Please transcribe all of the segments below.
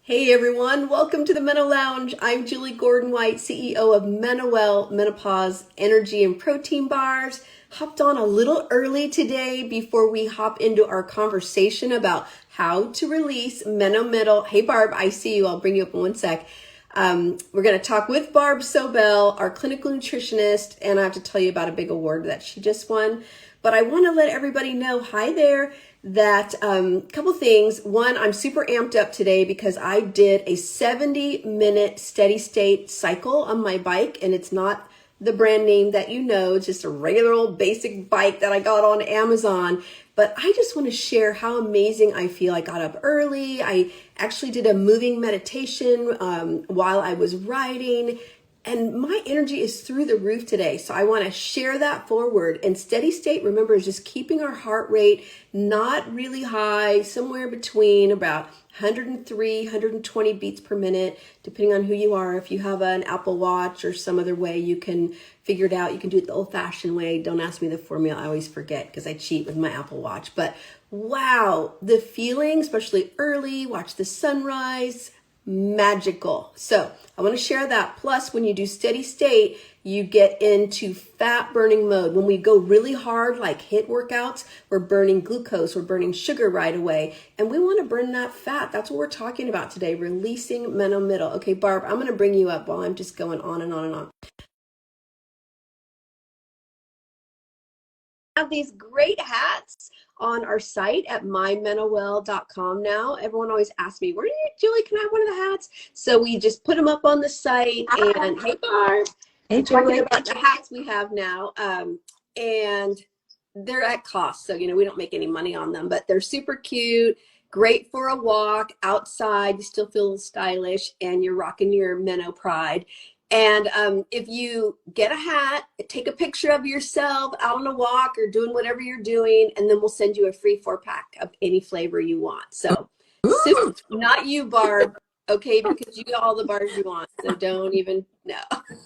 Hey everyone, welcome to the MenoLounge. I'm Julie Gordon-White, CEO of MenoWell, Menopause Energy and Protein Bars. Hopped on a little early today before we hop into our conversation about how to release Meno Middle. Hey Barb, I see you. I'll bring you up in one sec. We're going to talk with Barbara Sobel, our clinical nutritionist, and I have to tell you about a big award that she just won. But I want to let everybody know, hi there, that couple things. One, I'm super amped up today because I did a 70-minute steady state cycle on my bike, and it's not the brand name that you know, it's just a regular old basic bike that I got on Amazon. But I just want to share how amazing I feel. I got up early. I actually did a moving meditation while I was riding. And my energy is through the roof today. So I want to share that forward. And steady state, remember, is just keeping our heart rate not really high, somewhere between about 103, 120 beats per minute, depending on who you are. If you have an Apple Watch or some other way you can figure it out, you can do it the old-fashioned way. Don't ask me the formula. I always forget because I cheat with my Apple Watch. But wow, the feeling, especially early, watch the sunrise, magical. So I want to share that. Plus, when you do steady state, you get into fat burning mode. When we go really hard, like HIIT workouts, we're burning glucose, we're burning sugar right away. And we want to burn that fat. That's what we're talking about today, releasing Meno Middle. Okay, Barb, I'm going to bring you up while I'm just going on and on and on. Have these great hats on our site at mymenowell.com now. Everyone always asks me, where do you, Julie, can I have one of the hats? So we just put them up on the site. And hey, Barb. Hey, Talking Julie. about the hats we have now. And they're at cost. So, we don't make any money on them, but they're super cute. Great for a walk outside. You still feel stylish and you're rocking your Meno pride. And if you get a hat, take a picture of yourself out on a walk or doing whatever you're doing, and then we'll send you a free 4-pack of any flavor you want. So, super, not you, Barb, okay, because you get all the bars you want. So don't even, no.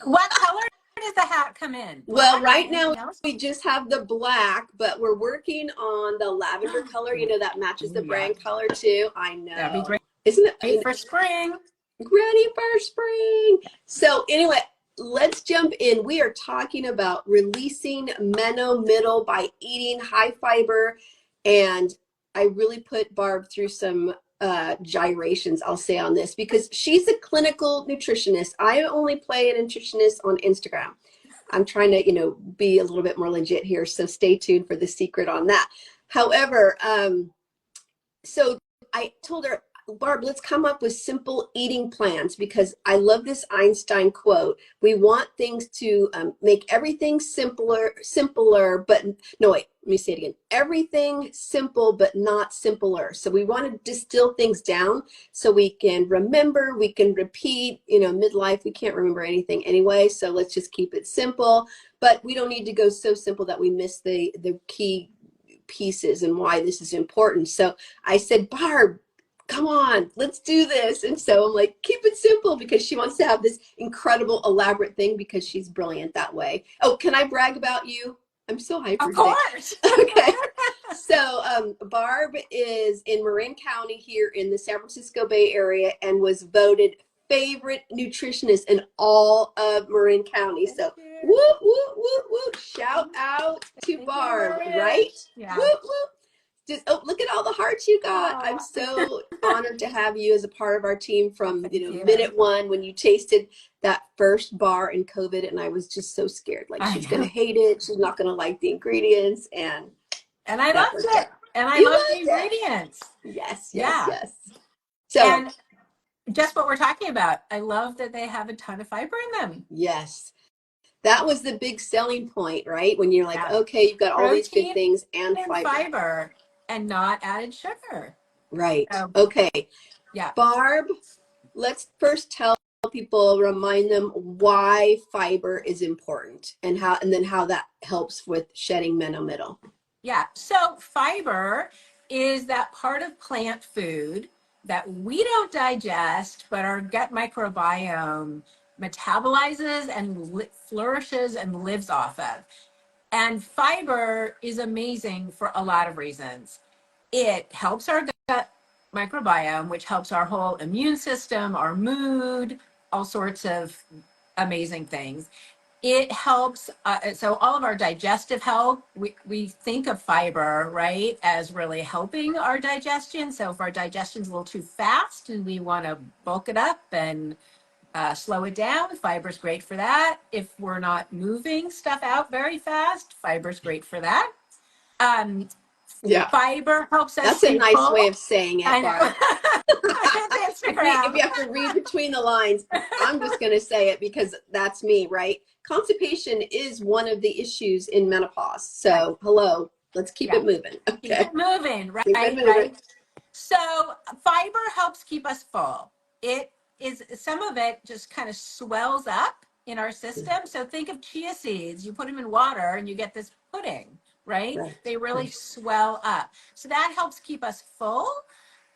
What color does the hat come in? Well, Black? right now Anything else? we just have the black, but we're working on the lavender color, that matches the Ooh, yeah. brand color too. I That'd be know. great. Isn't it? Great for spring. Ready for spring. So anyway, let's jump in. We are talking about releasing Meno Middle by eating high fiber. And I really put Barb through some gyrations, I'll say, on this because she's a clinical nutritionist. I only play a nutritionist on Instagram. I'm trying to, be a little bit more legit here. So stay tuned for the secret on that. However, so I told her, Barb, let's come up with simple eating plans because I love this Einstein quote. We want things to make everything simpler, but no, wait, let me say it again. Everything simple, but not simpler. So we want to distill things down so we can remember, we can repeat, midlife, we can't remember anything anyway. So let's just keep it simple, but we don't need to go so simple that we miss the key pieces and why this is important. So I said, Barb, come on, let's do this. And so I'm like, keep it simple because she wants to have this incredible, elaborate thing because she's brilliant that way. Oh, can I brag about you? I'm so hyper Of today. course. Okay. So Barb is in Marin County here in the San Francisco Bay Area and was voted favorite nutritionist in all of Marin County. So whoop, whoop, whoop, whoop. Shout out to Barb, right? Yeah. Whoop, whoop. Just, look at all the hearts you got. I'm so honored to have you as a part of our team from, minute one when you tasted that first bar in COVID. And I was just so scared. Like, she's going to hate it. She's not going to like the ingredients. And I loved it. And I you love the loved ingredients. it. Yes, yes, Yeah. yes. So, and just what we're talking about. I love that they have a ton of fiber in them. yes. That was the big selling point, right? When you're like, okay, you've got all these good things and fiber and not added sugar. Right. Okay. Yeah. Barb, let's first tell people, remind them why fiber is important and then how that helps with shedding Meno Middle. Yeah. So fiber is that part of plant food that we don't digest, but our gut microbiome metabolizes and flourishes and lives off of. And fiber is amazing for a lot of reasons. It helps our gut microbiome, which helps our whole immune system, our mood, all sorts of amazing things. It helps, so all of our digestive health, we think of fiber, right, as really helping our digestion. So if our digestion's a little too fast and we want to bulk it up and slow it down, fiber's great for that. If we're not moving stuff out very fast, fiber's great for that. Um, Yeah. Fiber helps us That's a stay nice way full. of saying it, I know. Barb. It's If Instagram. you have to read between the lines, I'm just going to say it because that's me, right? Constipation is one of the issues in menopause. Right. So, hello, let's keep Yeah. it moving. Keep Okay. it moving, Keep it right? moving. Right. So fiber helps keep us full. It is, some of it just kind of swells up in our system. So think of chia seeds. You put them in water and you get this pudding, right? Right. They really Right. swell up. So that helps keep us full.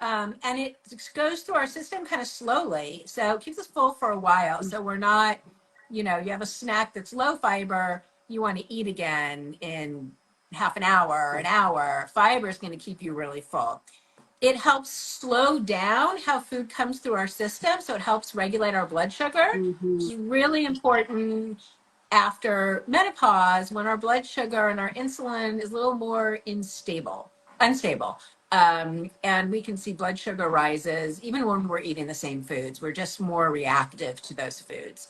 And it goes through our system kind of slowly. So it keeps us full for a while. So we're not, you have a snack that's low fiber, you want to eat again in half an hour, an hour. Fiber is going to keep you really full. It helps slow down how food comes through our system, so it helps regulate our blood sugar. Mm-hmm. It's really important after menopause when our blood sugar and our insulin is a little more unstable. And we can see blood sugar rises even when we're eating the same foods. We're just more reactive to those foods.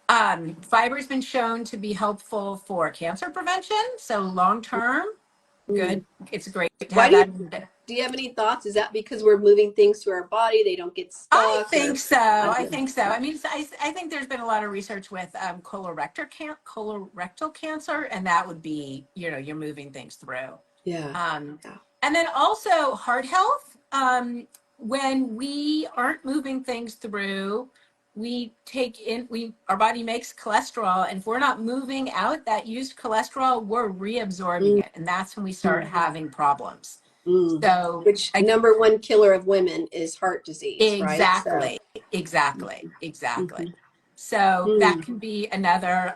Fiber has been shown to be helpful for cancer prevention. So long term, Mm. good. It's great to Why have do you that in there. Do you have any thoughts? Is that because we're moving things through our body, they don't get I stuck, think or so. I I don't know. think so. I mean, I think there's been a lot of research with colorectal cancer, and that would be, you're moving things through. Yeah. Um, Yeah. and then also heart health. When we aren't moving things through, our body makes cholesterol, and if we're not moving out that used cholesterol, we're reabsorbing Mm, it, and that's when we start having problems. mm. So, Which number one killer of women is heart disease, right? So, exactly, exactly, exactly. mm-hmm. So that Mm. can be another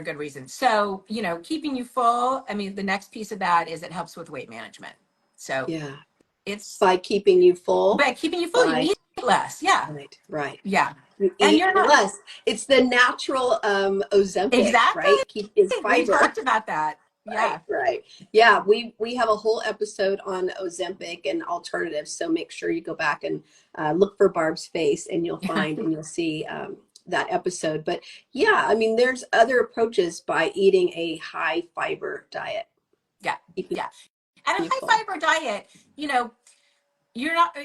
good reason. So, keeping you full. I mean, the next piece of that is it helps with weight management. So Yeah. it's By keeping you full, by keeping you full, you by eat less. Yeah, right, right. yeah. You And eat you're not less. It's the natural Ozempic, exactly. right? Keep is We fiber. talked about that. Right, Yeah. right. Yeah, we have a whole episode on Ozempic and alternatives. So make sure you go back and look for Barb's face, and you'll see that episode. But yeah, I mean, there's other approaches by eating a high fiber diet, Yeah. keeping Yeah. And a you high full. fiber diet, you're not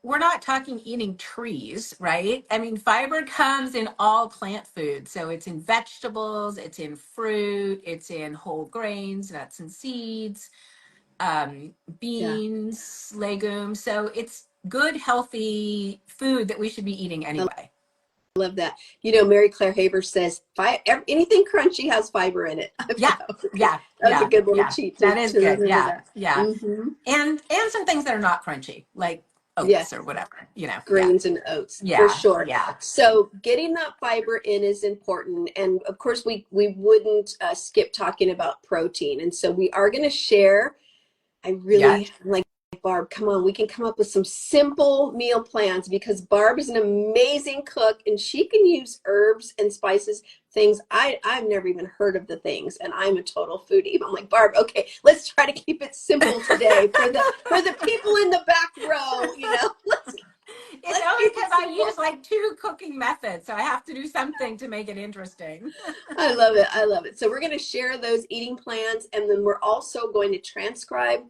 we're not talking eating trees, right? I mean, fiber comes in all plant foods. So it's in vegetables, it's in fruit, it's in whole grains, nuts and seeds, Yeah, beans, legumes. So it's good, healthy food that we should be eating I anyway. love that. Mary Claire Haber says anything crunchy has fiber in it. Yeah, yeah, That was a yeah, good little yeah. cheat That to is good. remember Yeah, that. yeah. Hmm. And some things that are not crunchy, like oats Yes. or whatever, Yeah, Grains and oats for yeah, sure. yeah. So getting that fiber in is important, and of course we wouldn't skip talking about protein, and so we are going to share. I Yeah. really like Barb. Come on, we can come up with some simple meal plans because Barb is an amazing cook and she can use herbs and spices, things I've never even heard of the things, and I'm a total foodie. I'm like, Barb, okay, let's try to keep it simple today for the people in the back row. It's Let's only keep it because I simple. use like two cooking methods, so I have to do something to make it interesting. I love it. I love it. So we're going to share those eating plans, and then we're also going to transcribe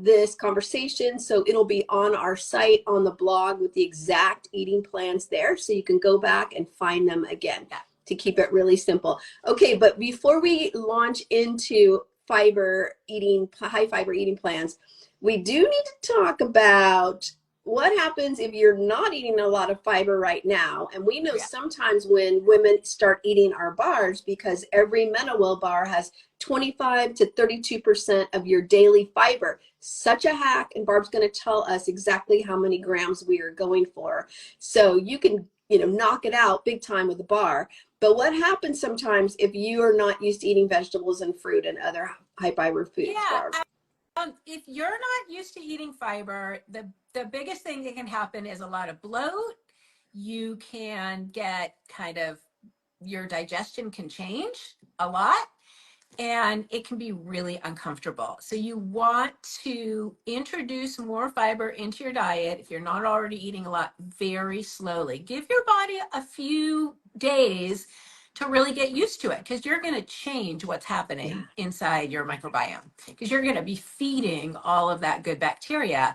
this conversation. So it'll be on our site on the blog with the exact eating plans there, so you can go back and find them again Yeah. to keep it really simple. Okay, but before we launch into high fiber eating plans, we do need to talk about what happens if you're not eating a lot of fiber right now. And we know Yeah. sometimes when women start eating our bars, because every MenoWell bar has 25 to 32% of your daily fiber. Such a hack. And Barb's going to tell us exactly how many grams we are going for. So you can, knock it out big time with the bar. But what happens sometimes if you are not used to eating vegetables and fruit and other high fiber foods, Yeah, Barb? If you're not used to eating fiber, the biggest thing that can happen is a lot of bloat. You can get kind of, your digestion can change a lot, and it can be really uncomfortable. So you want to introduce more fiber into your diet if you're not already eating a lot, very slowly. Give your body a few days to really get used to it, because you're going to change what's happening inside your microbiome, because you're going to be feeding all of that good bacteria.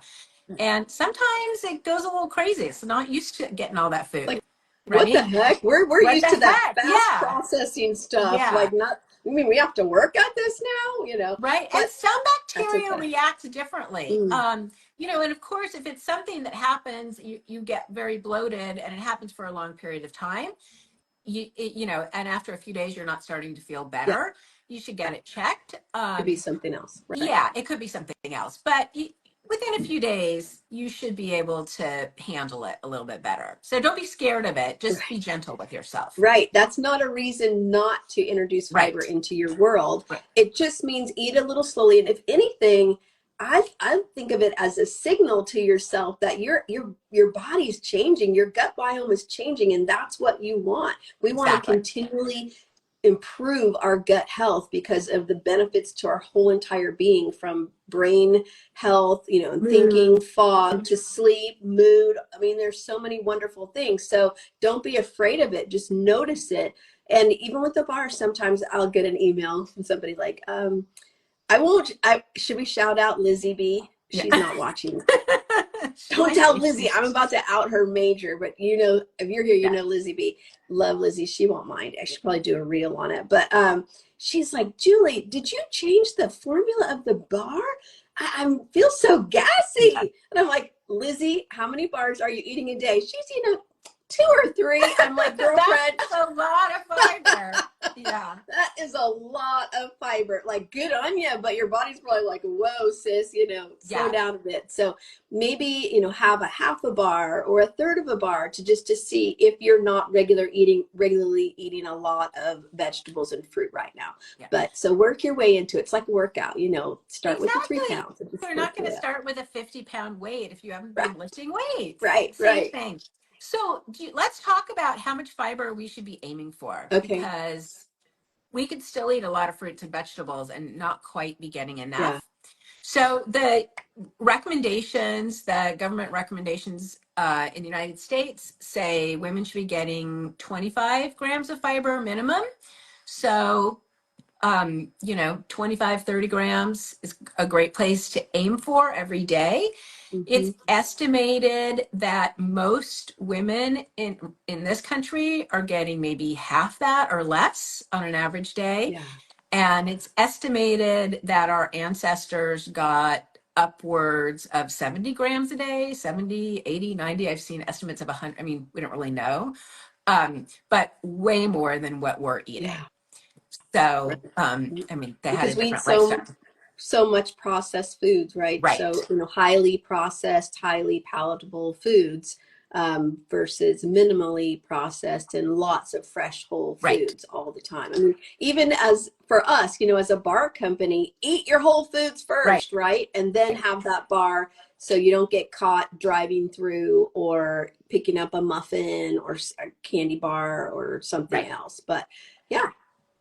And sometimes it goes a little crazy. It's not used to getting all that food. Like, what the Right? heck? We're What used the to that heck? fast Yeah. processing stuff. Yeah. Like, not, I mean, we have to work at this now, Right. but And some that's bacteria okay. react differently. Mm. And of course, if it's something that happens, you get very bloated and it happens for a long period of time, and after a few days, you're not starting to feel Yeah, better, you should get it checked. could be something else, right? Yeah, it could be something else, but within a few days, you should be able to handle it a little bit better. So don't be scared of it. Just be Right. gentle with yourself. Right. That's not a reason not to introduce fiber Right. into your world. Right. It just means eat a little slowly. And if anything, I think of it as a signal to yourself that your body's changing, your gut biome is changing, and that's what you want. We want to Exactly. continually improve our gut health because of the benefits to our whole entire being, from brain health, and thinking, fog, to sleep, mood. I mean, there's so many wonderful things. So don't be afraid of it. Just notice it. And even with the bar, sometimes I'll get an email from somebody like, should we shout out Lizzie B? Yeah. She's not watching. She Don't might tell be. Lizzie. I'm about to out her major, but if you're here, Lizzie B. Love Lizzie. She won't mind. I should probably do a reel on it. But she's like, Julie, did you change the formula of the bar? I feel so gassy. And I'm like, Lizzie, how many bars are you eating a day? She's 2 or 3. I'm like, girlfriend, That's a lot of fiber. Yeah. that is a lot of fiber. Like, good on you, but your body's probably like, whoa, sis, slow down a bit. So maybe, have a half a bar or a third of a bar to see if you're not regularly eating a lot of vegetables and fruit right now. Yeah. But so work your way into it. It's like a workout, start with the 3 pounds. You're not going to start with a 50-pound weight if you haven't been lifting weights. Right. Same thing. So let's talk about how much fiber we should be aiming for. Okay. Because we could still eat a lot of fruits and vegetables and not quite be getting enough. Yeah. So the government recommendations in the United States say women should be getting 25 grams of fiber minimum. So 25, 30 grams is a great place to aim for every day. Mm-hmm. It's estimated that most women in this country are getting maybe half that or less on an average day. Yeah. And it's estimated that our ancestors got upwards of 70 grams a day, 70, 80, 90. I've seen estimates of 100. I mean, we don't really know, but way more than what we're eating. Yeah. So, they had a different lifestyle. So much processed foods, right? Right. So, highly processed, highly palatable foods versus minimally processed and lots of fresh whole foods all the time. I mean, even as for us, as a bar company, eat your whole foods first, right? And then have that bar so you don't get caught driving through or picking up a muffin or a candy bar or something else. But yeah.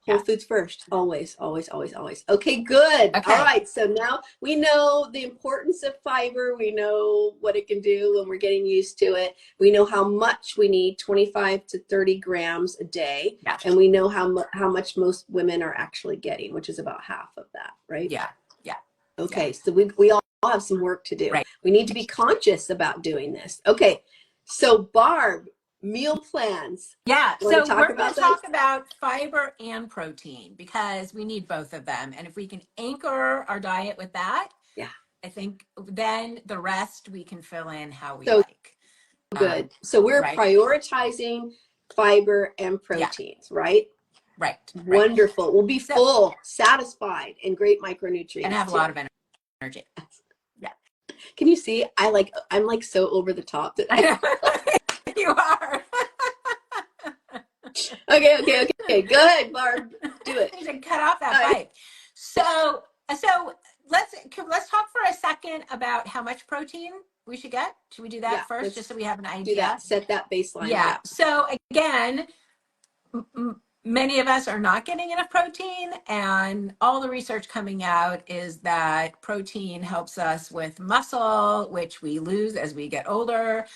Whole foods first. Always, always, always, always. Okay, good. Okay. All right. So now we know the importance of fiber. We know what it can do when we're getting used to it. We know how much we need, 25 to 30 grams a day. Yeah. And we know how much most women are actually getting, which is about half of that, right? Yeah. Yeah. Okay. So we all have some work to do. Right. We need to be conscious about doing this. Okay. So Barb, meal plans. Yeah, so we're going to talk about fiber and protein because we need both of them. And if we can anchor our diet with that, I think then the rest we can fill in how we like. Good. So we're prioritizing fiber and proteins, right? Right. Wonderful. We'll be full, satisfied, and great micronutrients. And have a lot of energy. Yeah. Can you see? I'm like so over the top that You are. Okay. Go ahead, Barb. Do it. You should cut off that pipe. So let's talk for a second about how much protein we should get. Should we do that Yeah, first, just let's so we have an do idea? that. Set that baseline. Yeah. Yeah. So again, many of us are not getting enough protein, and all the research coming out is that protein helps us with muscle, which we lose as we get older.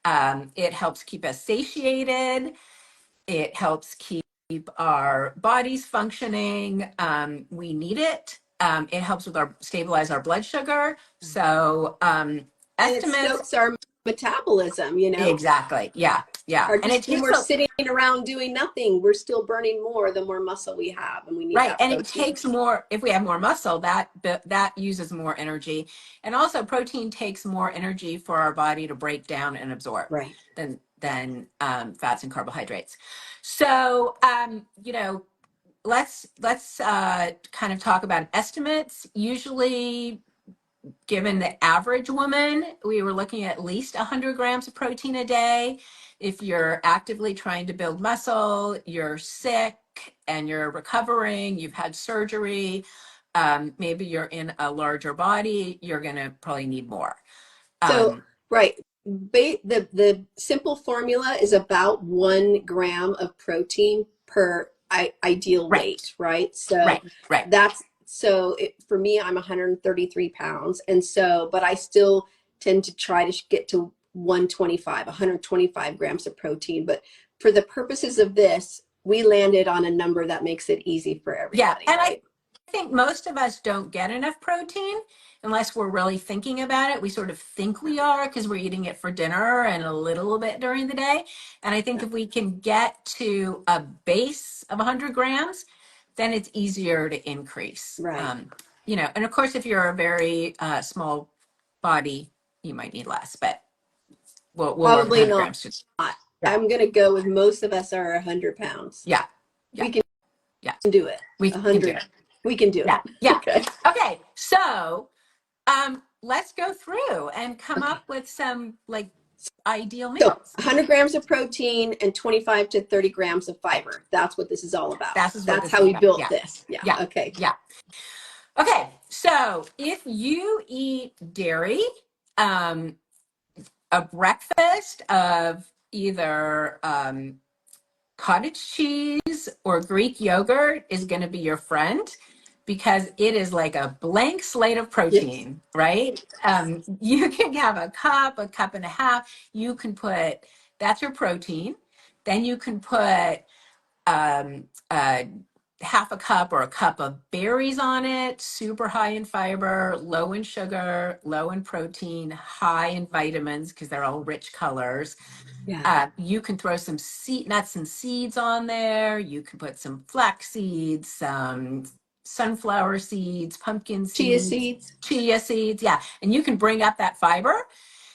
It helps keep us satiated. It helps keep our bodies functioning. We need it. It helps with stabilize our blood sugar. So And it estimates. stokes our metabolism, you know? Exactly. Yeah. Yeah. Or And it just when takes we're sitting around doing nothing, we're still burning more the more muscle we have, and we need right. that And it protein. takes more, if we have more muscle, that uses more energy. And also protein takes more energy for our body to break down and absorb Right. than fats and carbohydrates. So, let's kind of talk about estimates. Usually, given the average woman, we were looking at least 100 grams of protein a day. If you're actively trying to build muscle, you're sick and you're recovering, you've had surgery, maybe you're in a larger body, you're going to probably need more. So, right. The simple formula is about 1 gram of protein per ideal Right, weight, right? So right, right. for me, I'm 133 pounds. And so, but I still tend to try to get to 125 grams of protein. But for the purposes of this, we landed on a number that makes it easy for Yeah, everybody, and I right? think most of us don't get enough protein unless we're really thinking about it. We sort of think we are because we're eating it for dinner and a little bit during the day. And I think if we can get to a base of 100 grams, then it's easier to increase. Right. And of course, if you're a very small body, you might need less, but we'll work with Probably 100 not. grams too. Yeah, I'm going to go with most of us are 100 pounds. yeah, yeah, We can yeah. do it. We can do 100. it. We can do Yeah, it. yeah. Okay. Okay, so let's go through and come Okay. up with some like ideal So meals. 100 grams of protein and 25 to 30 grams of fiber. That's what this is all about. That is what That's this how is we about. built Yeah, this. Yeah. yeah, Okay. yeah. Okay, so if you eat dairy, um, a breakfast of either cottage cheese or Greek yogurt is going to be your friend because it is like a blank slate of Yes. protein, right? You can have a cup and a half. You can put, that's your protein. Then you can put um, uh, half a cup or a cup of berries on it, super high in fiber, low in sugar, low in protein, high in vitamins because they're all rich colors. Yeah. You can throw some nuts and seeds on there. You can put some flax seeds, some sunflower seeds, pumpkin Chia seeds, seeds. chia seeds. Yeah, and you can bring up that fiber,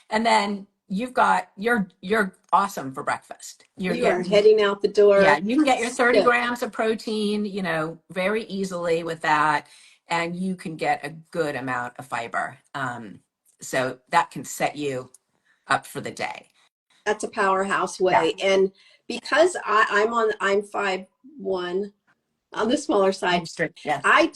and then you're awesome for breakfast. You're You are getting heading out the yeah, door. you can get your 30 So grams of protein, very easily with that, and you can get a good amount of fiber. So that can set you up for the day. that's a powerhouse Yeah. way. And because I'm 5'1" on the smaller side, Yes. I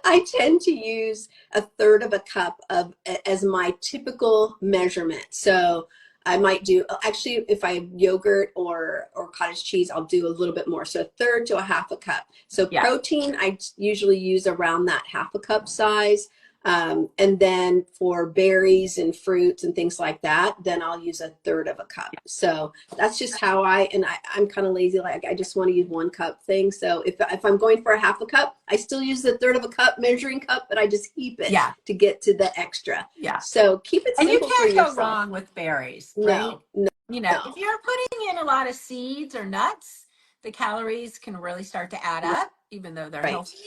I tend to use a third of a cup of as my typical measurement. So I might do actually if I have yogurt or cottage cheese, I'll do a little bit more. So a third to a half a cup. So Yeah. protein, I usually use around that half a cup size. And then for berries and fruits and things like that, then I'll use a third of a cup. So that's just how I'm kind of lazy. Like I just want to use 1 cup thing. So if I'm going for a half a cup, I still use the third of a cup measuring cup, but I just heap it Yeah. to get to the extra. Yeah. So keep it And you simple for can't go yourself. wrong with berries, right? No, no, If you're putting in a lot of seeds or nuts, the calories can really start to add no, up, even though they're right. healthy.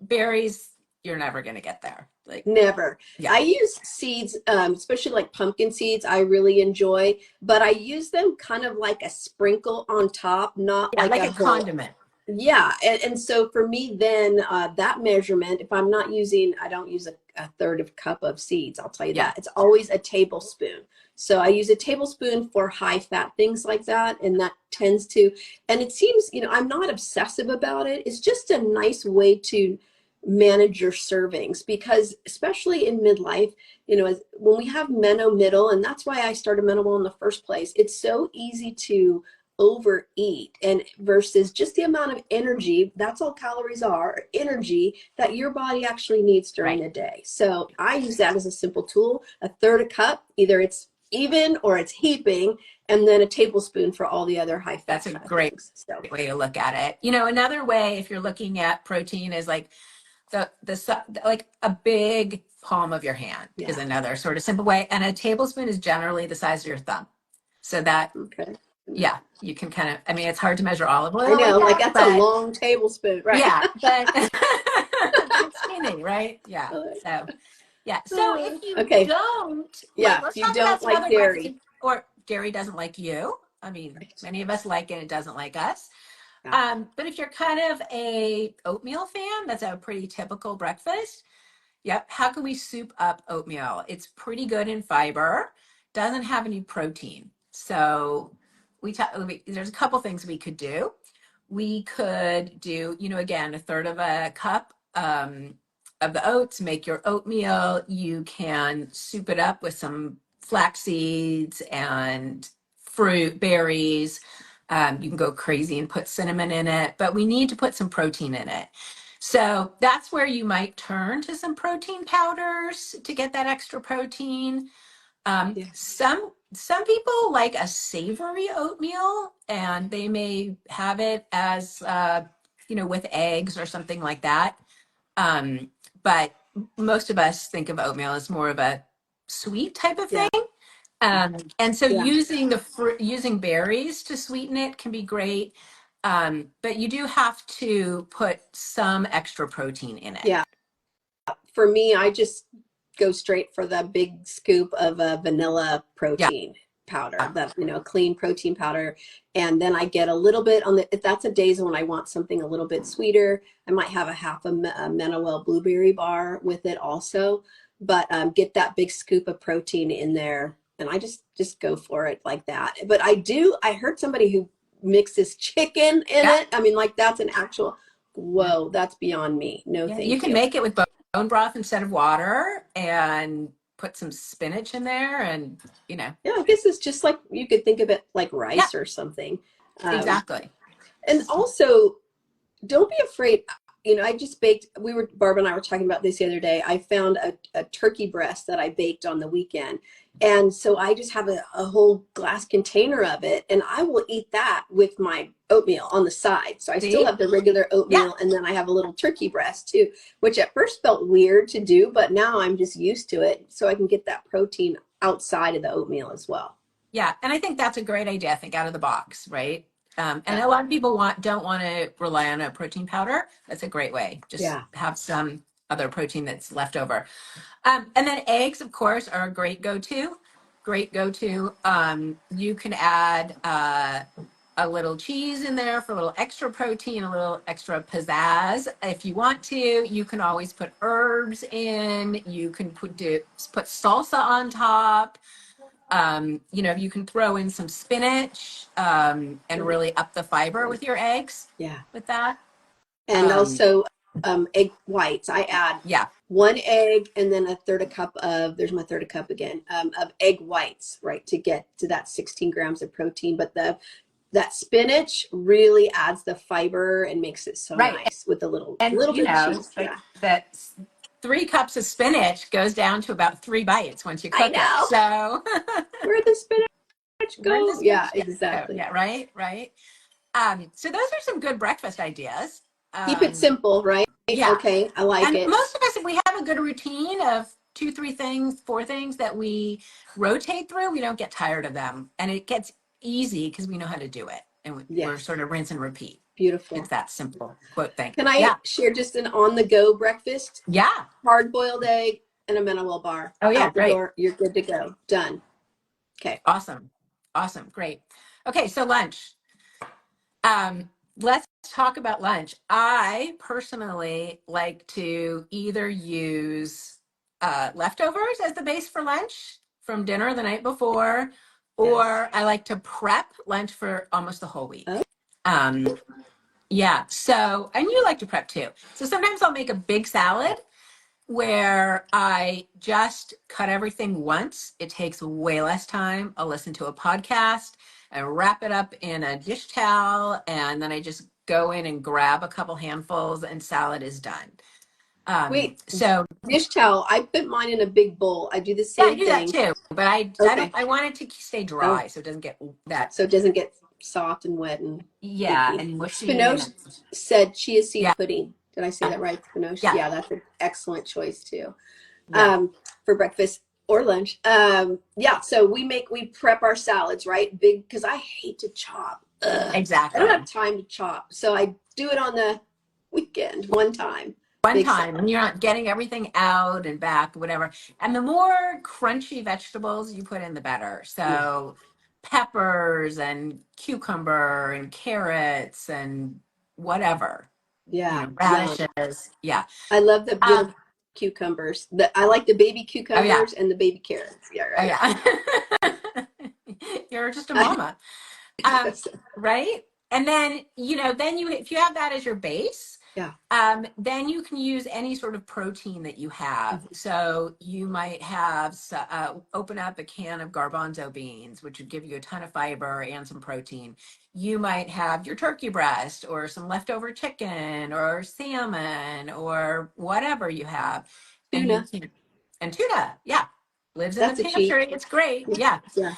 Berries, you're never going to get there. Like, Never. yeah. I use seeds, especially like pumpkin seeds, I really enjoy, but I use them kind of like a sprinkle on top, not Yeah, like like a a whole. condiment. Yeah. And so for me, then that measurement, if I'm not using, I don't use a third of a cup of seeds, I'll tell you Yeah. that. It's always a tablespoon. So I use a tablespoon for high fat things like that. And that tends to, and it seems, I'm not obsessive about it. It's just a nice way to manage your servings, because especially in midlife, when we have Meno Middle, and that's why I started MenoWell in the first place, it's so easy to overeat, and versus just the amount of energy, that's all calories are, energy that your body actually needs during the day. So I use that as a simple tool. A third a cup, either it's even or it's heaping, and then a tablespoon for all the other high fat. That's a great way to look at it. Another way, if you're looking at protein, is like like a big palm of your hand is another sort of simple way. And a tablespoon is generally the size of your thumb. So that, yeah, you can kind of, it's hard to measure olive oil. I know, like that's a long tablespoon, right? Yeah, but it's skinny, right? Yeah. So, yeah. So if you don't, let's talk about some other dairy. Or dairy doesn't like you. Many of us like it, it doesn't like us. But if you're kind of a oatmeal fan, that's a pretty typical breakfast. Yep. How can we soup up oatmeal? It's pretty good in fiber, doesn't have any protein. So there's a couple things we could do. We could do, again, a third of a cup of the oats, make your oatmeal. You can soup it up with some flax seeds and fruit, berries. You can go crazy and put cinnamon in it, but we need to put some protein in it. So that's where you might turn to some protein powders to get that extra protein. Some people like a savory oatmeal, and they may have it as with eggs or something like that. But most of us think of oatmeal as more of a sweet type of thing. And so using berries to sweeten it can be great. But you do have to put some extra protein in it. Yeah. For me, I just go straight for the big scoop of a vanilla protein powder, that clean protein powder, and then I get a little bit on the, if that's a days when I want something a little bit sweeter, I might have a half a MenoWell blueberry bar with it also, but get that big scoop of protein in there, and I just go for it like that. But I heard somebody who mixes chicken in it. Like that's an actual, whoa, that's beyond me. No, thank you. You can make it with bone broth instead of water and put some spinach in there, and I guess it's just like, you could think of it like rice or something. Exactly. And also, don't be afraid. I just baked, Barbara and I were talking about this the other day. I found a turkey breast that I baked on the weekend. And so I just have a whole glass container of it, and I will eat that with my oatmeal on the side. So I still have the regular oatmeal, and then I have a little turkey breast too, which at first felt weird to do, but now I'm just used to it. So I can get that protein outside of the oatmeal as well. Yeah. And I think that's a great idea. I think out of the box, right? And a lot of people don't want to rely on a protein powder. That's a great way. Just have some other protein that's left over. And then eggs, of course, are a great go-to. You can add a little cheese in there for a little extra protein, a little extra pizzazz. If you want to, you can always put herbs in. You can put salsa on top. You can throw in some spinach and really up the fiber with your eggs. With that. And also egg whites. I add one egg and then a third a cup of, there's my third a cup again, of egg whites, right, to get to that 16 grams of protein. But that spinach really adds the fiber and makes it so nice with a little bit of cheese. That 3 cups of spinach goes down to about 3 bites once you cook it. So where'd the spinach go? Exactly. Right. So those are some good breakfast ideas. Keep it simple, right? Okay, I like it. Most of us, if we have a good routine of 2, 3 things, 4 things that we rotate through, we don't get tired of them, and it gets easy because we know how to do it, and we're sort of rinse and repeat. Beautiful. It's that simple. Quote, thank you. Can I share just an on-the-go breakfast? Yeah. Hard-boiled egg and a MenoWell bar. Oh yeah, great. You're good to go. Done. Okay. Awesome. Great. Okay, so lunch. Let's talk about lunch. I personally like to either use leftovers as the base for lunch from dinner the night before, or I like to prep lunch for almost the whole week. Yeah. So, and you like to prep too. So sometimes I'll make a big salad where I just cut everything once. It takes way less time. I'll listen to a podcast and wrap it up in a dish towel, and then I just go in and grab a couple handfuls, and salad is done. Wait, So dish towel. I put mine in a big bowl. I do the yeah, I same do that thing. too. But I don't. Okay. I want it to stay Oh, dry so it doesn't get that. so it doesn't get soft and wet and Yeah, icky. and mushy and Spinoche said chia seed yeah, pudding. Did I say yeah, that right? Spinoche? yeah, Yeah, that's an excellent choice too. yeah, For breakfast or lunch. Yeah, so we prep our salads, right? Big, because I hate to chop. Ugh. I don't exactly. have time to chop. So I do it on the weekend, one time. One Big time, and salad. you're not getting everything out and back, whatever. And the more crunchy vegetables you put in, the better. Yeah. So peppers and cucumber and carrots and whatever, Yeah. Yum. radishes. Yeah. I love the Um, little cucumbers. I like the baby oh yeah. cucumbers and the baby carrots. Yeah, Oh right. yeah. You're just a I mama. Um, guess so. right? And then, then if you have that as your base, Yeah. then you can use any sort of protein that you have. So you might have open up a can of garbanzo beans, which would give you a ton of fiber and some protein. You might have your turkey breast or some leftover chicken or salmon or whatever you have. And you Tuna. can, and tuna, yeah, lives in the That's a cheat. pantry. It's great. Yeah. Yeah.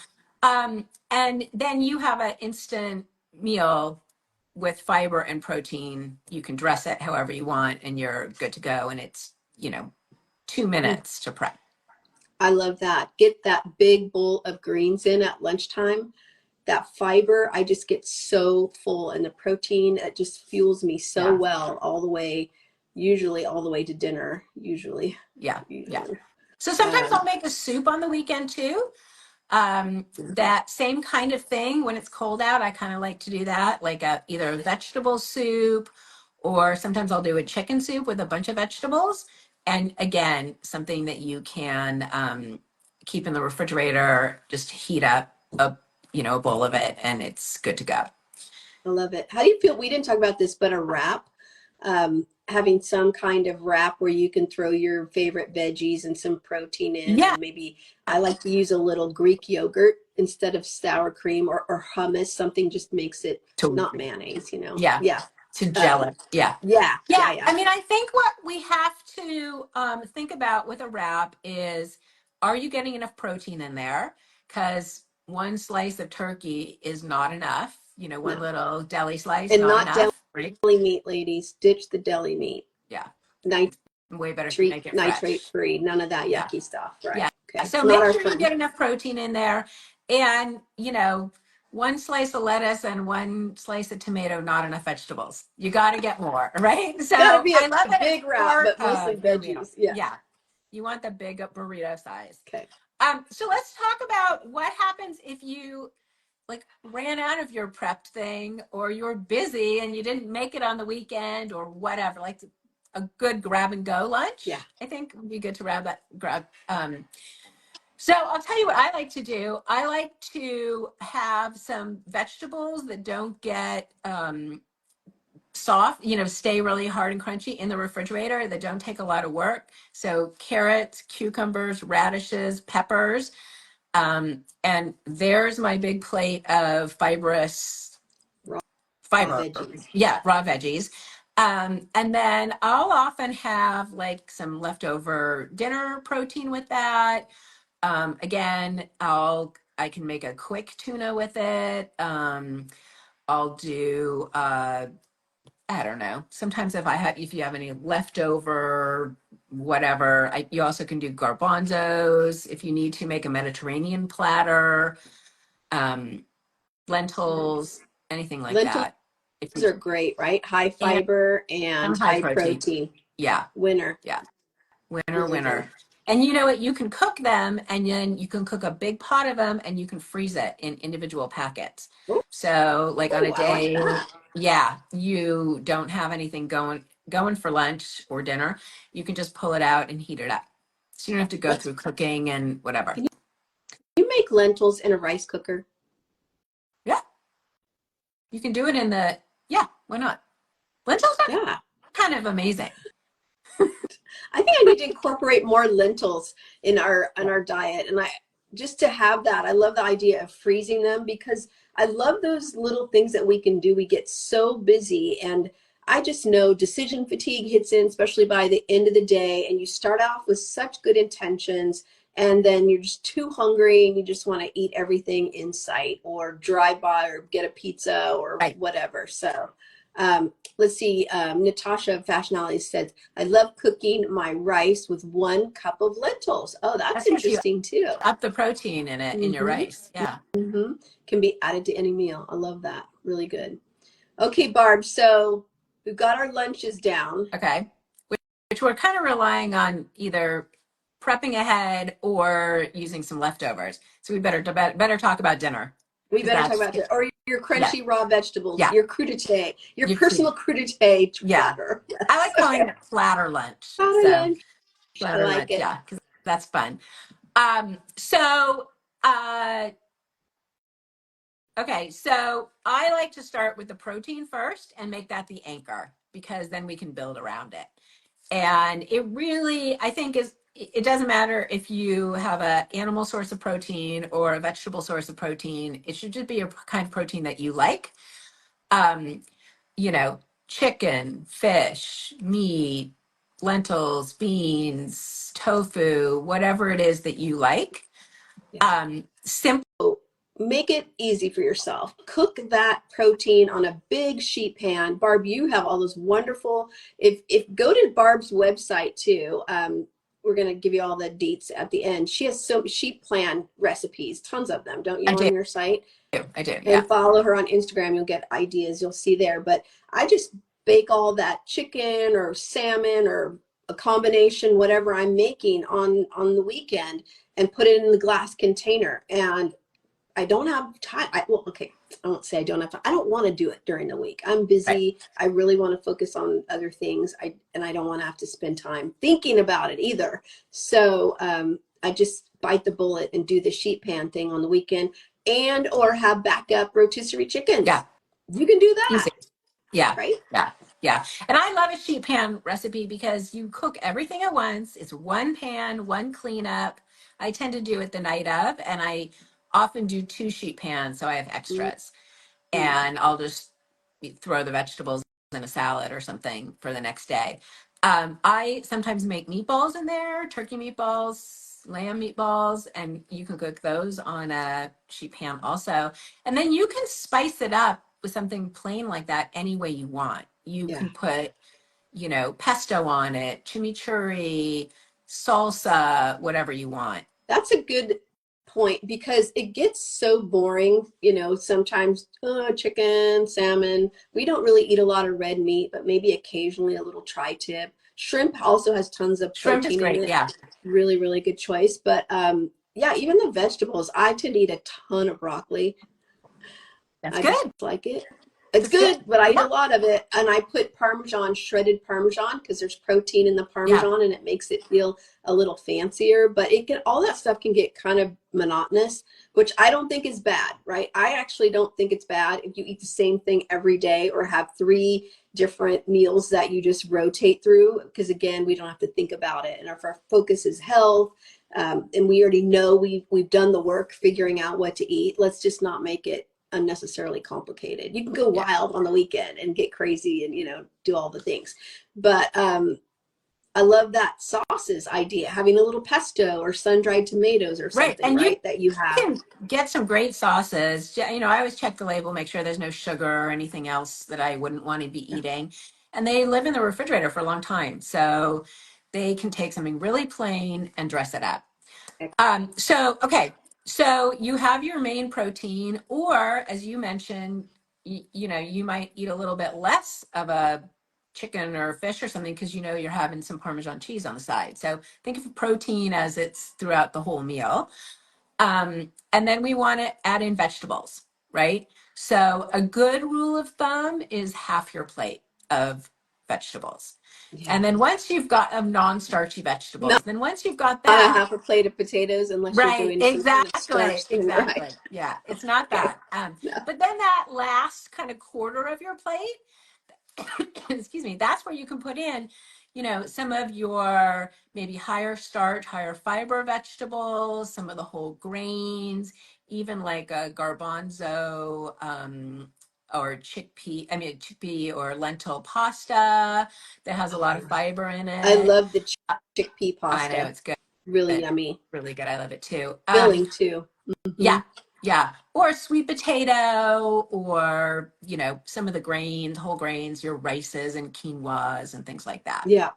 And then you have an instant meal with fiber and protein. You can dress it however you want and you're good to go. And it's, 2 minutes to prep. I love that. Get that big bowl of greens in at lunchtime. That fiber, I just get so full, and the protein, it just fuels me so Yeah. well all the way, usually all the way to dinner, usually. Yeah. Yeah. Usually. So sometimes Um, I'll make a soup on the weekend too. That same kind of thing when it's cold out, I kind of like to do that, like either a vegetable soup, or sometimes I'll do a chicken soup with a bunch of vegetables. And again, something that you can keep in the refrigerator, just heat up a bowl of it and it's good to go. I love it. How do you feel? We didn't talk about this, but a wrap, having some kind of wrap where you can throw your favorite veggies and some protein in, Yeah, and maybe I like to use a little Greek yogurt instead of sour cream, or hummus. Something just makes it to not mayonnaise, you know? yeah, Yeah. to gel Um, it. Yeah. yeah. Yeah. Yeah, Yeah. I mean, I think what we have to think about with a wrap is, are you getting enough protein in there? Because one slice of turkey is not enough. One No. little deli slice, And not not enough, right? deli meat, ladies. Ditch the deli meat. Yeah, Nitrate, way better to make it nitrate fresh. free. None of that Yeah, yucky stuff. yeah. Right. Okay. So It's not make our sure you friend. get enough protein in there, and one slice of lettuce and one slice of tomato, not enough vegetables. You got to get more, right? So Gotta be I love a it as big wrap, part but mostly of your meal. veggies. Yeah. Yeah. You want the big burrito size. Okay. So let's talk about what happens if you like ran out of your prepped thing, or you're busy and you didn't make it on the weekend or whatever. Like a good grab and go Yeah. lunch, I think would be good to grab. So I'll tell you what I like to do. I like to have some vegetables that don't get soft, stay really hard and crunchy in the refrigerator, that don't take a lot of work. So carrots, cucumbers, radishes, peppers. And there's my big plate of fibrous Raw fiber. veggies. Yeah, raw veggies. And then I'll often have like some leftover dinner protein with that. Again, I can make a quick tuna with it. I'll do I don't know. Sometimes if you have any leftover whatever, you also can do garbanzos if you need to make a Mediterranean platter, um, lentils, anything like Lentils that. If you are great, right? High and fiber and high high protein, protein. yeah, Winner. yeah. Winner, Really good. winner. And you know what? You can cook them, and then you can cook a big pot of them, and you can freeze it in individual packets. Oh, So, like on a I like day, that. yeah, you don't have anything going for lunch or dinner, you can just pull it out and heat it up. So you don't have to go Let's. through cooking and whatever. Can you make lentils in a rice cooker? Yeah, you can do it in the, yeah, why not? Lentils are Yeah. kind of amazing. I think I need to incorporate more lentils in our diet, and I just to have that. I love the idea of freezing them because I love those little things that we can do. We get so busy, and I just know decision fatigue hits in, especially by the end of the day, and you start off with such good intentions, and then you're just too hungry and you just want to eat everything in sight or drive by or get a pizza or Right. whatever. So let's see, Natasha Fashionality said, I love cooking my rice with 1 cup of lentils. Oh, that's That's because you interesting too. up the protein in it in your Mm-hmm. rice. Yeah. Mm-hmm. Can be added to any meal. I love that. Really good. Okay, Barb. So we've got our lunches down. Okay. Which we're kind of relying on either prepping ahead or using some leftovers. So we better talk about dinner We because better talk that's about it. Or your yeah, crunchy raw vegetables, yeah. your crudité, your You could, personal crudité yeah. platter. I Yes. like calling Okay. it platter lunch. Powder So lunch. I platter like lunch, it. yeah, because that's fun. So okay, so I like to start with the protein first and make that the anchor because then we can build around it. And it really, I think, it doesn't matter if you have an animal source of protein or a vegetable source of protein. It should just be a kind of protein that you like. Um, you know, chicken, fish, meat, lentils, beans, tofu, whatever it is that you like. Yeah. Simple. Make it easy for yourself. Cook that protein on a big sheet pan. Barb, you have all those wonderful. If go to Barb's website too. We're gonna give you all the deets at the end. She has so sheet plan recipes, tons of them, don't you, I do. on your site? I do. Yeah. And follow her on Instagram. You'll get ideas. You'll see there. But I just bake all that chicken or salmon or a combination, whatever I'm making on the weekend, and put it in the glass container. And I don't have time. Well, okay, I won't say I don't have time. I don't want to do it during the week. I'm Right. busy. I really want to focus on other things. And I don't want to have to spend time thinking about it either. So I just bite the bullet and do the sheet pan thing on the weekend, and or have backup rotisserie chickens. Yeah. You can do Easy. that, Yeah. right? Yeah. Yeah. And I love a sheet pan recipe because you cook everything at once. It's one pan, one cleanup. I tend to do it the night of, and I often do two sheet pans so I have extras. Mm-hmm. And I'll just throw the vegetables in a salad or something for the next day. I sometimes make meatballs in there, turkey meatballs, lamb meatballs, and you can cook those on a sheet pan also. And then you can spice it up with something plain like that any way you want. You Yeah. can put, pesto on it, chimichurri, salsa, whatever you want. That's a good point because it gets so boring, sometimes chicken, salmon. We don't really eat a lot of red meat, but maybe occasionally a little tri-tip. Shrimp also has tons of Shrimp is protein in great. it. Yeah, Really, really good choice. But yeah, even the vegetables, I tend to eat a ton of broccoli. that's I just good. like it. It's That's good. good, but I eat Yeah, a lot of it. And I put Parmesan, shredded Parmesan, because there's protein in the yeah. Parmesan and it makes it feel a little fancier. But all that stuff can get kind of monotonous, which I don't think is bad, right? I actually don't think it's bad if you eat the same thing every day or have 3 different meals that you just rotate through. Because again, we don't have to think about it. And if our focus is health, and we already know we've done the work figuring out what to eat, let's just not make it unnecessarily complicated. You can go Yeah. wild on the weekend and get crazy and do all the things. But I love that sauces idea, having a little pesto or sun-dried tomatoes or Right. something, And you right? That you have. can get some great sauces. I always check the label, make sure there's no sugar or anything else that I wouldn't want to be eating. And they live in the refrigerator for a long time. So they can take something really plain and dress it up. Okay. So you have your main protein, or as you mentioned, you might eat a little bit less of a chicken or fish or something because you're having some Parmesan cheese on the side. So think of protein as it's throughout the whole meal. And then we want to add in vegetables, right? So a good rule of thumb is half your plate of vegetables. Yeah. And then once you've got non-starchy Not vegetables, then once you've got a that, half a plate of potatoes unless you're right, doing some kind of exactly, starch thing, exactly. right? Yeah, it's not Okay. that. No. But then that last kind of quarter of your plate, excuse me, that's where you can put in, some of your maybe higher starch, higher fiber vegetables, some of the whole grains, even like a garbanzo, or chickpea or lentil pasta that has a lot of fiber in I it. love the chickpea I know pasta. it's good. Really yummy. Really good. I love it too. Filling too. Yeah, yeah. Or sweet potato, or, some of the grains, whole grains, your rices and quinoas and things like that. Yeah.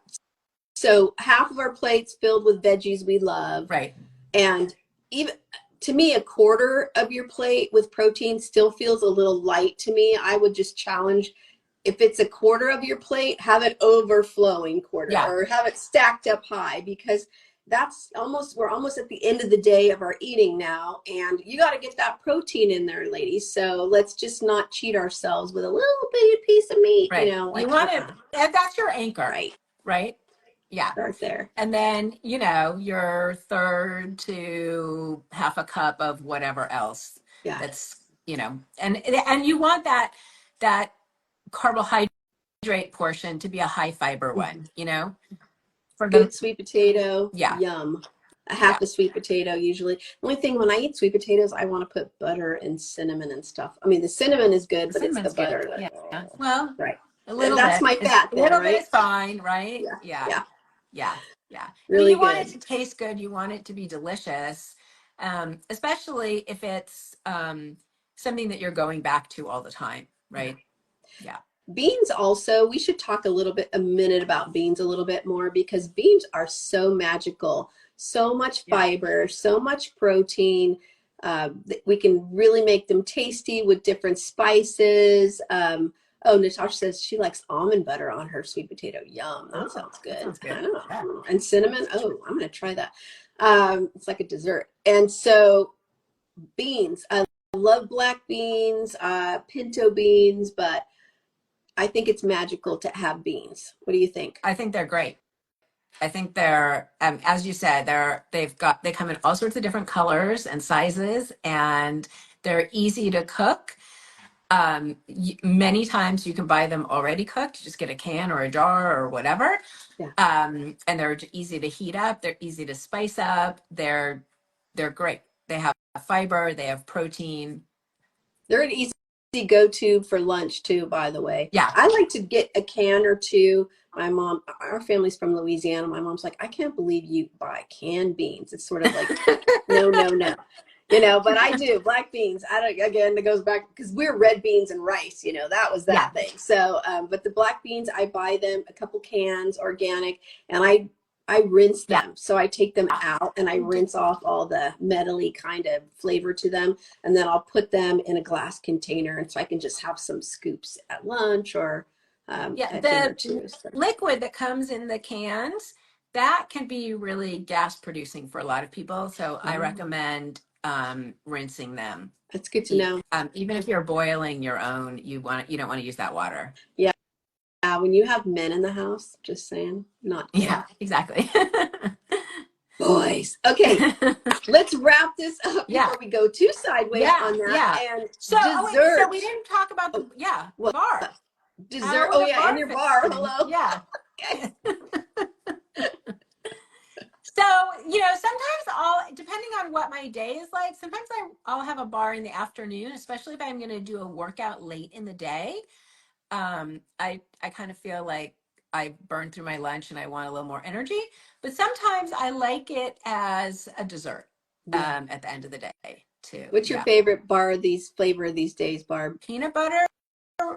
So half of our plates filled with veggies we love. Right. And even to me, a quarter of your plate with protein still feels a little light to me. I would just challenge, if it's a quarter of your plate, have it overflowing quarter, Yeah. or have it stacked up high, because we're almost at the end of the day of our eating now, and you got to get that protein in there, ladies. So let's just not cheat ourselves with a little bitty piece of meat, Right. like, You want to, that's your anchor. right. Right. Yeah. Start there. And then, your third to half a cup of whatever else. Yeah. That's, and you want that carbohydrate portion to be a high fiber one, for Good them. sweet potato, Yeah. yum. A Yeah. half a sweet potato usually. The only thing, when I eat sweet potatoes, I want to put butter and cinnamon and stuff. I mean, the cinnamon is good, but it's the Cinnamon's good. butter that, Yeah. Well, right. a little That's bit. my Is fat a then, little bit right? is fine, right? Yeah, Yeah. yeah, Yeah. Yeah. I mean, really you want it good. to taste good. You want it to be delicious, especially if it's something that you're going back to all the time, right? Yeah. Beans also, we should talk a minute about beans a little bit more, because beans are so magical. So much Yeah. fiber, so much protein. We can really make them tasty with different spices. Oh, Natasha says she likes almond butter on her sweet potato. Yum, that sounds good. That sounds I good. don't know. Yeah. And cinnamon. Oh, I'm gonna try that. It's like a dessert. And so beans. I love black beans, pinto beans, but I think it's magical to have beans. What do you think? I think they're great. I think they're, as you said, they come in all sorts of different colors and sizes, and they're easy to cook. Many times you can buy them already cooked. You just get a can or a jar or whatever. Yeah. And they're easy to heat up. They're easy to spice up. They're great. They have fiber. They have protein. They're an easy go-to for lunch too, by the way. Yeah. I like to get a can or two. Our family's from Louisiana. My mom's like, I can't believe you buy canned beans. It's sort of like, no, no, no. But I do black beans. Again, it goes back because we're red beans and rice, that was that thing. So, but the black beans, I buy them a couple cans organic, and I rinse them. So I take them out and I rinse off all the metally kind of flavor to them. And then I'll put them in a glass container. And so I can just have some scoops at lunch or at dinner too. So. Liquid that comes in the cans, that can be really gas producing for a lot of people. So I recommend rinsing them. That's good to know. Even if you're boiling your own, you don't want to use that water. Yeah. When you have men in the house, just saying, not good. Yeah, exactly. Boys. Okay, let's wrap this up before we go too sideways on that. Yeah. And so, dessert. So we didn't talk about the bar. Dessert. Oh yeah, in your bar. Hello. Yeah. Okay. So, sometimes depending on what my day is like, sometimes I'll have a bar in the afternoon, especially if I'm going to do a workout late in the day. I kind of feel like I burned through my lunch and I want a little more energy, but sometimes I like it as a dessert at the end of the day too. What's your favorite flavor these days, Barb? Peanut butter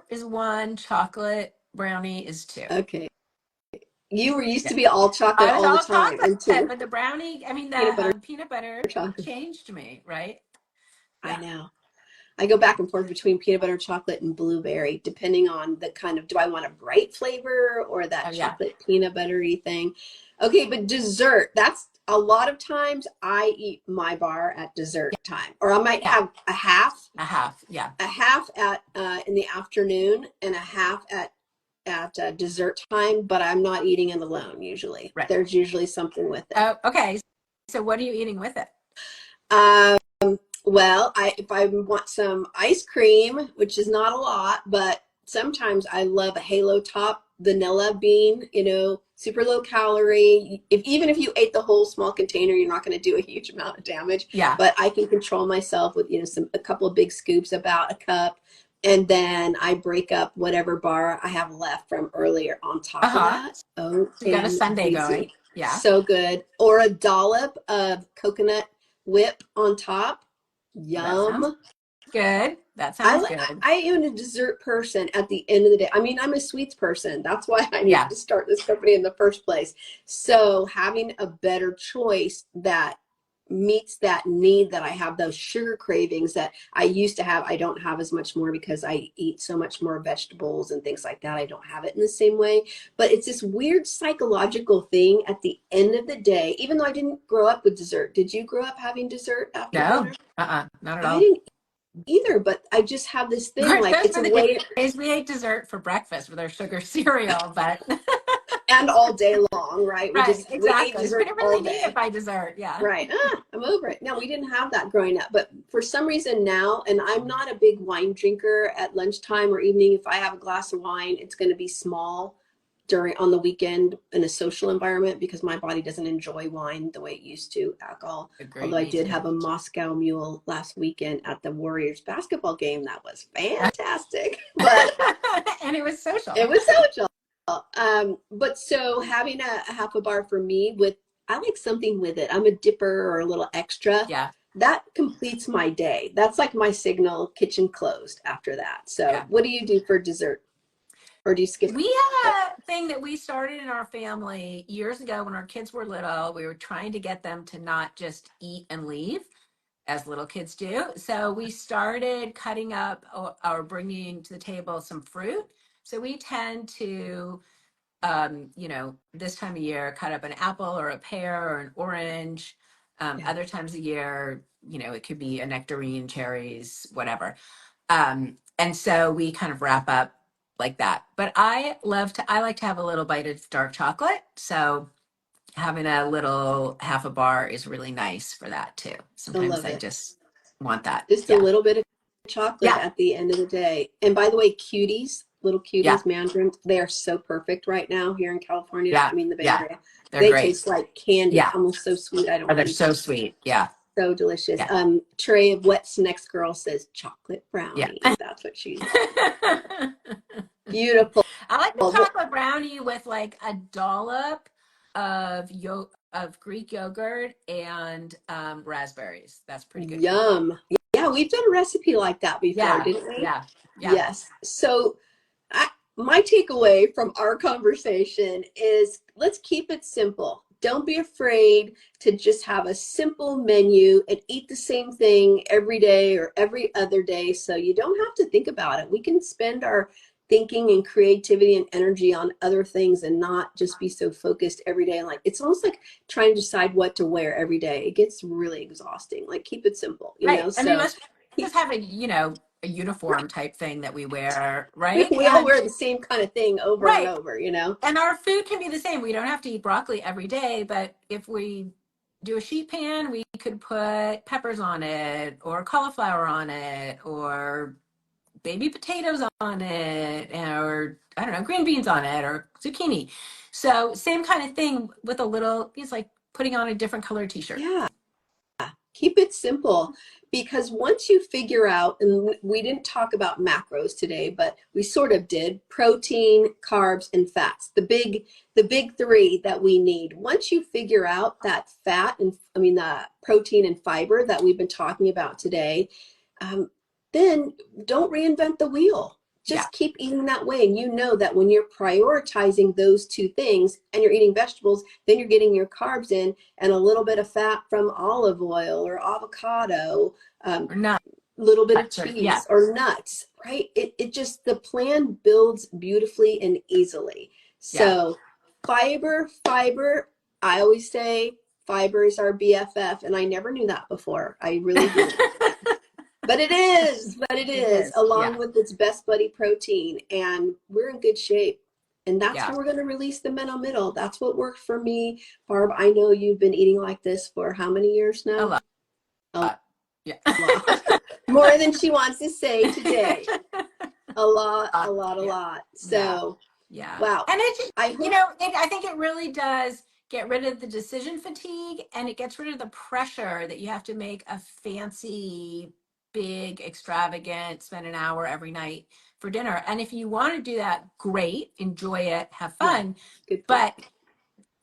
is one, chocolate brownie is two. Okay. You were used to be all chocolate all the time. Chocolate, but the brownie, the peanut butter chocolate changed me, right? Yeah. I know. I go back and forth between peanut butter chocolate and blueberry, depending on the kind of, do I want a bright flavor or that chocolate peanut buttery thing? Okay, but dessert, that's a lot of times I eat my bar at dessert time, or I might have a half at in the afternoon and a half at dessert time, but I'm not eating it alone usually. Right. There's usually something with it. Oh, okay. So what are you eating with it? Well, if I want some ice cream, which is not a lot, but sometimes I love a halo top vanilla bean, super low calorie. Even if you ate the whole small container, you're not going to do a huge amount of damage. Yeah. But I can control myself with, a couple of big scoops, about a cup. And then I break up whatever bar I have left from earlier on top of Uh-huh. that. So you got a Sunday going. OMG. Yeah. So good. Or a dollop of coconut whip on top. That sounds Yum. good. That sounds good. I am a dessert person at the end of the day. I mean, I'm a sweets person. That's why I needed Yeah. to start this company in the first place. So having a better choice that meets that need that I have, those sugar cravings that I used to have, I don't have as much more because I eat so much more vegetables and things like that. I don't have it in the same way. But it's this weird psychological thing at the end of the day, even though I didn't grow up with dessert. Did you grow up having dessert after No. dinner? Not at I all. didn't either, but I just have this Of thing course, like those it's were a the way days we ate dessert for breakfast with our sugar cereal, but and all day long, right? right, We ate exactly. We dessert didn't all really need it day. by dessert. Yeah. Right. I'm over it. No, we didn't have that growing up. But for some reason now, and I'm not a big wine drinker at lunchtime or evening. If I have a glass of wine, it's going to be small on the weekend in a social environment because my body doesn't enjoy wine the way it used to, alcohol. Agreed. Although I Me did too. have a Moscow Mule last weekend at the Warriors basketball game. That was fantastic. But And it was social. it was social. But so having a half a bar for me I like something with it. I'm a dipper or a little extra. Yeah. That completes my day. That's like my signal, kitchen closed after that. So Yeah. what do you do for dessert? Or do you skip We it? had a thing that we started in our family years ago when our kids were little. We were trying to get them to not just eat and leave, as little kids do. So we started cutting up or bringing to the table some fruit. So we tend to, this time of year, cut up an apple or a pear or an orange. Yeah. Other times of year, it could be a nectarine, cherries, whatever. And so we kind of wrap up like that. But I like to have a little bite of dark chocolate. So having a little half a bar is really nice for that too. I Sometimes love I it. just want that. Just a Yeah. little bit of chocolate Yeah. at the end of the day. And by the way, little Yeah. cuties, mandarins, they are so perfect right now here in California. Yeah. I mean, the Bay Yeah. Area. They're They great. taste like candy, Yeah. almost so sweet. I don't Oh, they're want to eat so them. sweet. Yeah. So delicious. Yeah. Trey of What's Next Girl says chocolate Yeah. brownie. That's what she's beautiful. I like the chocolate brownie with like a dollop of Greek yogurt and raspberries. That's pretty good for me. Yum. Yeah, we've done a recipe like that before, Yeah, didn't we? yeah, yeah, Yes. So my takeaway from our conversation is let's keep it simple. Don't be afraid to just have a simple menu and eat the same thing every day or every other day. So you don't have to think about it. We can spend our thinking and creativity and energy on other things and not just be so focused every day. Like it's almost like trying to decide what to wear every day. It gets really exhausting. Like keep it simple, right. I mean, So let's just have a uniform type thing that we wear, right? we all wear the same kind of thing over and Right. over. And our food can be the same. We don't have to eat broccoli every day, but if we do a sheet pan, we could put peppers on it or cauliflower on it or baby potatoes on it or I don't know, green beans on it or zucchini. So same kind of thing with it's like putting on a different color t-shirt. Yeah. Keep it simple because once you figure out, and we didn't talk about macros today, but we sort of did protein, carbs, and fats, the big three that we need. Once you figure out that the protein and fiber that we've been talking about today, then don't reinvent the wheel. Just keep eating that way. And you know that when you're prioritizing those two things and you're eating vegetables, then you're getting your carbs in and a little bit of fat from olive oil or avocado, Or not. little bit of Yeah. cheese or nuts, right? It just, the plan builds beautifully and easily. So fiber, I always say fiber is our BFF. And I never knew that before. I really didn't. But it is, along with its best buddy protein, and we're in good shape. And that's how we're going to release the Meno Middle. That's what worked for me. Barb, I know you've been eating like this for how many years now? A lot. Yeah. A lot. More than she wants to say today. A lot, a Uh, lot, a yeah, lot. yeah, So, yeah. wow. And it, I you hope, know, I think it really does get rid of the decision fatigue, and it gets rid of the pressure that you have to make a fancy, big, extravagant, spend an hour every night for dinner. And if you want to do that, great, enjoy it, have yeah, fun. good point. But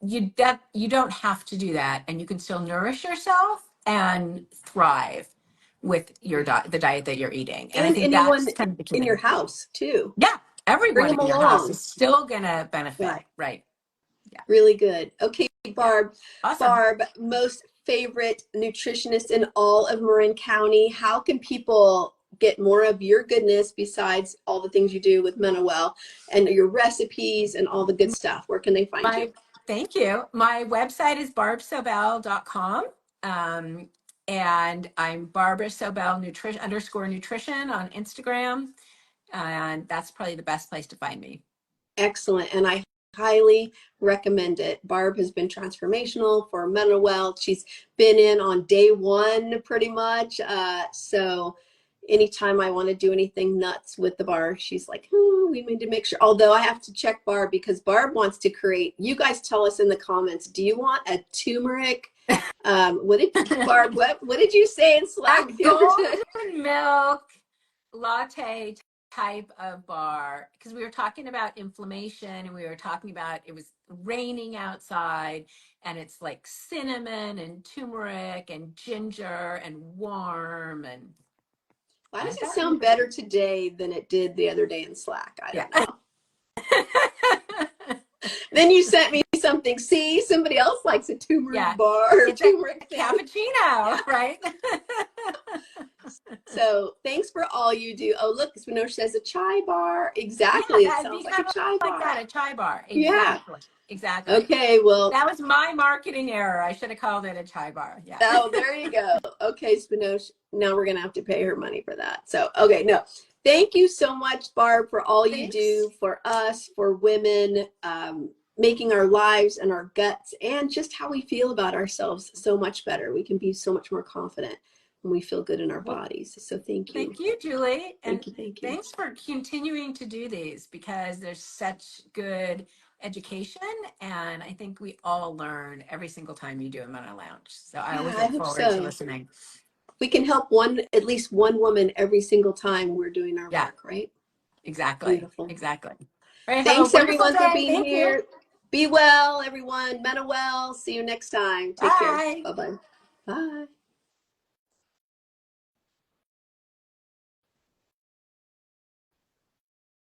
you don't have to do that, and you can still nourish yourself and thrive with your Yeah. diet, the diet that you're eating. And I And think anyone that's kind of the key in your thing. house too. Yeah, Bring everyone them in your house along. is still gonna benefit, Right. right? Yeah, Really good. Okay, yeah, Barb. awesome. Barb, most favorite nutritionist in all of Marin County. How can people get more of your goodness besides all the things you do with MenoWell and your recipes and all the good stuff? Where can they find you? My Thank you. My website is barbsobel.com. And I'm Barbara Sobel nutrition underscore nutrition on Instagram. And that's probably the best place to find me. Excellent. And I highly recommend it. Barb has been transformational for MenoWell. She's been in on day one pretty much. So anytime I want to do anything nuts with the bar, she's like, we need to make sure. Although I have to check Barb because Barb wants to create, you guys tell us in the comments, do you want a turmeric? What did Barb, what did you say in A Slack the other day? golden milk latte type of bar, because we were talking about inflammation and we were talking about it was raining outside, and it's like cinnamon and turmeric and ginger and warm, and Why I does it thought, sound better today than it did the other day in Slack? I yeah. don't know. Then you sent me something. See, somebody else likes a turmeric Yeah, bar or it's a turmeric thing. cappuccino, Yeah. right? So thanks for all you do. Oh, look, Spinoza says a chai bar. Yeah, Exactly. It that'd sounds be like a kind of chai like bar. that, a chai bar. Yeah. Exactly. Exactly. Okay. Well, That was my marketing error. I should have called it a chai bar. Yeah. oh, there you go. Okay, Spinoza. Now we're going to have to pay her money for that. So, okay, no. Thank you so much, Barb, for all you Thanks. do for us, for women, making our lives and our guts and just how we feel about ourselves so much better. We can be so much more confident when we feel good in our Well, bodies. So, thank you. thank you, Julie. And Thank you. Thank you. thanks for continuing to do these, because there's such good education. And I think we all learn every single time you do a MenoLounge. So I Yeah, always I look hope forward to so. listening. We can help at least one woman every single time we're doing our Yeah, work, right? exactly. Beautiful. Exactly. All right. Have a Thanks wonderful everyone for day. being Thank you. here. Be well, everyone. Men well. See you next time. Take care. Bye. Bye-bye. Bye.